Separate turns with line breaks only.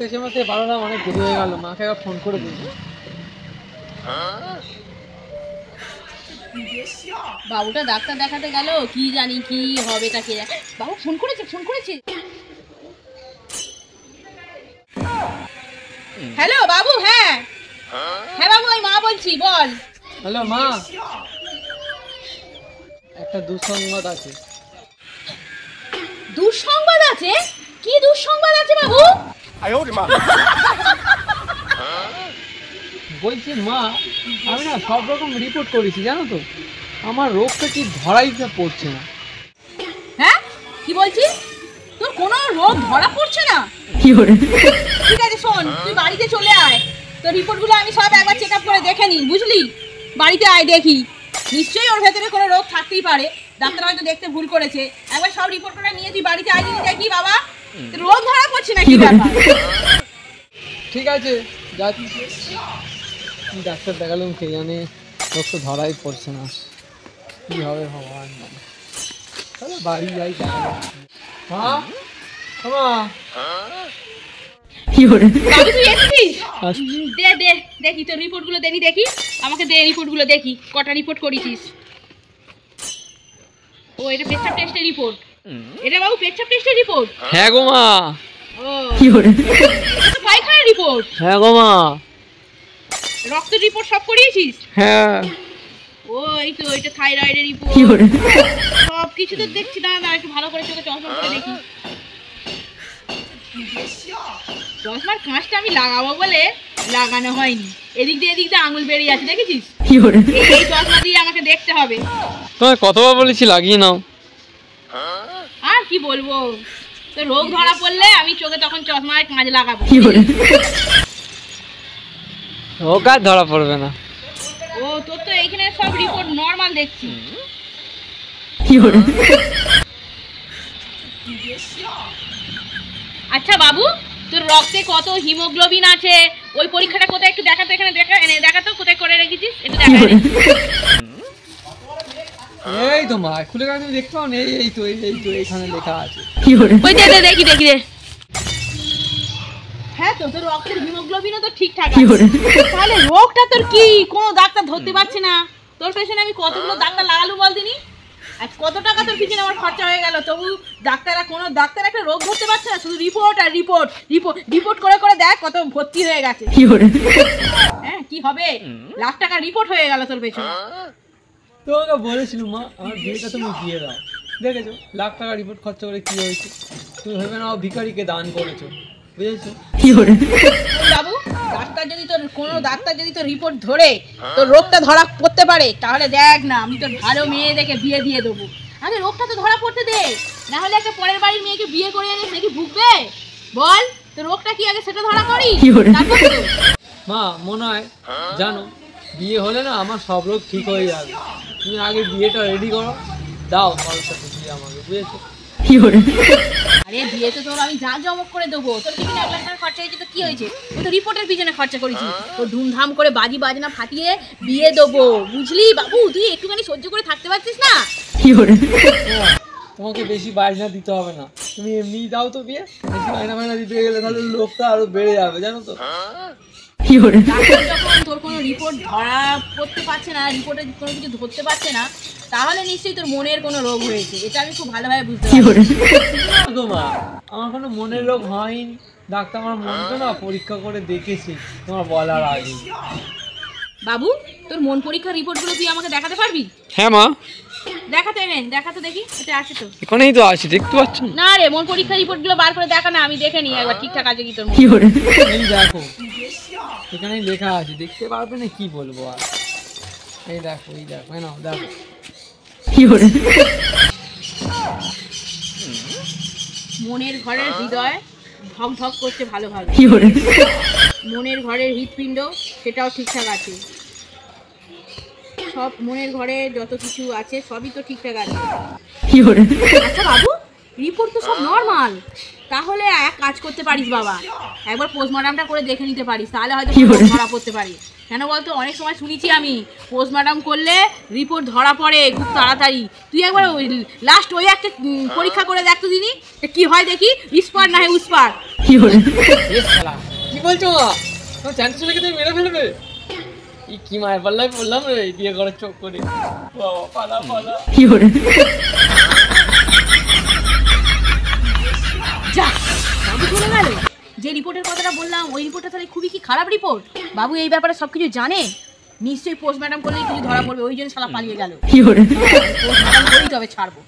দেখতে সময় বারোটা অনেক দেরি হয়ে গেল, মাকে আবার ফোন করে দিই।
বাবুটা ডাক্তার দেখাতে গেল, কি জানি কি হবে তাকে। বাবু ফোন করেছে, ফোন করেছে। হ্যালো বাবু। হ্যাঁ হ্যাঁ বাবু, আমি মা বলছি, বল।
হ্যালো মা, একটা দুঃসংবাদ আছে।
দুঃসংবাদ আছে? কি দুঃসংবাদ আছে বাবু?
বলছি মা, আমি না সব রকম রিপোর্ট করেছি জানো তো, আমার রোগটা কি ধরাই পড়ছে না।
হ্যাঁ কি বলছিস? তোর কোনো রোগ ধরা পড়ছে না? ঠিক আছে শোন, তুই বাড়িতে চলে আয়, তোর রিপোর্টগুলো আমি সব একবার চেক আপ করে দেখে নিই, বুঝলি? বাড়িতে আয়, দেখি নিশ্চয়ই ওর ভেতরে কোনো রোগ থাকতেই পারে, ডাক্তার হয়তো দেখতে ভুল করেছে। একবার সব রিপোর্ট করে নিয়ে তুই বাড়িতে আয়, দেখি বাবা রোগ ধরা পড়ছে না কি ব্যাপার।
ঠিক আছে যাচ্ছি, ডাক্তার দেখালাম, কে জানে রোগ তো ধরাই পড়ছে না, কি হবে ভগবান জানে। তাহলে বাড়ি যাই। মা মা,
বাবু তুই এসেছিস? দে দে দেখি তোর রিপোর্টগুলো, দেখি আমাকে দে রিপোর্টগুলো, দেখি কটা রিপোর্ট করেছিস। ও এটা পেচ্ছাপ টেস্টের রিপোর্ট? এটা বাবু পেচ্ছাপ টেস্টের রিপোর্ট?
হ্যাঁ গো মা।
ও এটা পায়খানার রিপোর্ট?
হ্যাঁ গো মা।
রক্ত রিপোর্ট সব করিয়েছিস?
হ্যাঁ।
ও এই তো এটা থাইরয়েডের রিপোর্ট, সব কিছু তো দেখছি। না না একটু ভালো করে চোখে চশমা করে দেখি। চশমার কাঁচটা আমি লাগাবো বলে লাগানো হয়নি, এদিক দিয়ে আঙুল বেরিয়ে আছে, দেখেছিস? এই চশমা দিয়ে আমাকে দেখতে হবে।
তোমায় কতবার বলেছি লাগিয়ে নাও।
আর কি বলবো, তো রোগ ধরা পড়লে আমি চোখে তখন চশমায় কাঁচ লাগাবো।
রোগ আর ধরা পড়বে না।
ও তোর তো এইখানে সব রিপোর্ট নরমাল দেখছি। আচ্ছা বাবু, তোর রক্তে কত হিমোগ্লোবিন আছে ওই পরীক্ষাটা কোথায় একটু দেখাতো, এখানে দেখাতো কোথায় করে রেখেছিস, একটু দেখা।
এই তো মা, খুলে গেছে, তুমি দেখতে পাও না? এই তো এখানে লেখা আছে।
ওই দে দেখি রে। হ্যাঁ তো তোর রক্তের হিমোগ্লোবিনও তো ঠিকঠাক আছে, তাহলে রোগটা তোর কি কোনো ডাক্তার ধরতে পারছে না? তোর পেছনে আমি কতগুলো ডাক্তার লাগালু বল দিনি, আজ কত টাকা তোর পিছনে আমার খরচা হয়ে গেল, তবু কোনো ডাক্তার একটা রোগ ধরতে পারছে না। শুধু রিপোর্ট আর রিপোর্ট করে দেখ কত ভর্তি হয়ে গেছে। হ্যাঁ কি হবে, লাখ টাকা রিপোর্ট হয়ে গেল তোর পেছনে।
তোমাকে বলেছিলাম মা, আমার বিয়েটা তুমি দিয়ে দাও, দেখেছো লাখ টাকা রিপোর্ট খরচা করে কি হয়েছে। তুমি ভেবে নাও ভিখারিকে দান করেছো, বুঝেছো?
বাবু কোনো ডাক্তার যদি তোর রিপোর্ট ধরে তোর রোগটা ধরা পড়তে পারে, তাহলে দেখ না আমি তোর ভালো মেয়ে দেখে বিয়ে দিয়ে দেবো। আগে রোগটা তো ধরা পড়তে দে, না হলে একটা পরের বাড়ির মেয়েকে বিয়ে করে এনে সে কি ভুগবে? বল তোর রোগটা কি আগে সেটা ধরা করি।
মা মনে হয় জানো, বিয়ে হলে না আমার সব রোগ ঠিক হয়ে যাবে। তুমি আগে বিয়েটা রেডি করো, দাও খরচা বিয়ে আমাকে, বুঝেছো?
আরে বিয়ে তো তোর আমি যা জমক করে দেবো, তোর পিছনে 1 লাখ টাকা খরচা হয়েছে তো কি হয়েছে? তুই তো রিপোর্টের পিছনে খরচা করেছিস, তো ধুমধাম করে বাজি বাজনা ফাটিয়ে বিয়ে দেবো, বুঝলি বাবু? তুই একটুখানি সহ্য করে থাকতে পারছিস না?
তোমাকে বেশি বায়না দিতে হবে না, তুমি এমনি দাও তো বিয়ে। বেশি বায়না দিতে গেলে তাহলে লোকটা আরো বেড়ে যাবে, জানো তো?
ডাক্তার যখন তোর কোনো রিপোর্ট ধরা পড়তে পারছে না, রিপোর্টে কোনো কিছু ধরতে পারছে না, তাহলে নিশ্চয়ই তোর মনের কোনো রোগ হয়েছে, এটা আমি খুব ভালোভাবে বুঝতে পারছি।
মা আমার কোনো মনের রোগ হয়নি, ডাক্তার আমার মনটা না পরীক্ষা করে দেখেছি তোমার বলার আগে।
বাবু তোর মন পরীক্ষার রিপোর্টগুলো তুই আমাকে দেখাতে পারবি?
হ্যাঁ মা,
দেখাতে দেখি, এটা আছে তো?
এখানেই তো আছে, দেখতে পাচ্ছ
না রে, মন পরীক্ষার রিপোর্টগুলো বার করে দেখা না, আমি দেখে নিই একবার ঠিকঠাক আছে কি তোর মন।
এই দেখো এখানেই লেখা আছে, দেখতে পারবে না, কি বলবো আর। এই দেখো নাও দেখো।
মনের ঘরের হৃদয় ধক ধক করছে ভালোভাবে, মনের ঘরের হৃৎপিণ্ড সেটাও ঠিকঠাক আছে, সব মনের ঘরে যত কিছু আছে সবই তো ঠিকঠাক আছে। আচ্ছা বাবু, রিপোর্ট তো সব নর্মাল, তাহলে এক কাজ করতে পারিস বাবা, একবার পোস্টমর্টমটা করে দেখে নিতে পারিস, তাহলে হয়তো ধরা পড়তে পারি। কেন বলতো, অনেক সময় শুনেছি আমি পোস্টমর্টম করলে রিপোর্ট ধরা পড়ে খুব তাড়াতাড়ি। তুই একবার লাস্ট ওই একটা পরীক্ষা করে দেখ তো দিনি কি হয়, দেখি ইস্পার না হয় উস্পার।
এ শালা, কি বলছো মা? তোমার চ্যান্স ছেলেকে তুমি মেরে ফেলবে? কি মায়ের পাল্লায় বললাম রে, বিয়ে করার চোখ করে। বাবা, পালা পালা।
যা, বাবু চলে গেল। যে রিপোর্টের কথাটা বললাম ওই রিপোর্টটা তাহলে খুবই কি খারাপ রিপোর্ট? বাবু এই ব্যাপারে সবকিছু জানে, নিশ্চয়ই পোস্টম্যাডাম করলেই কিছু ধরা পড়বে, ওই জন্য শালা পালিয়ে গেল। পোস্টম্যাডাম করেই তবে ছাড়বো।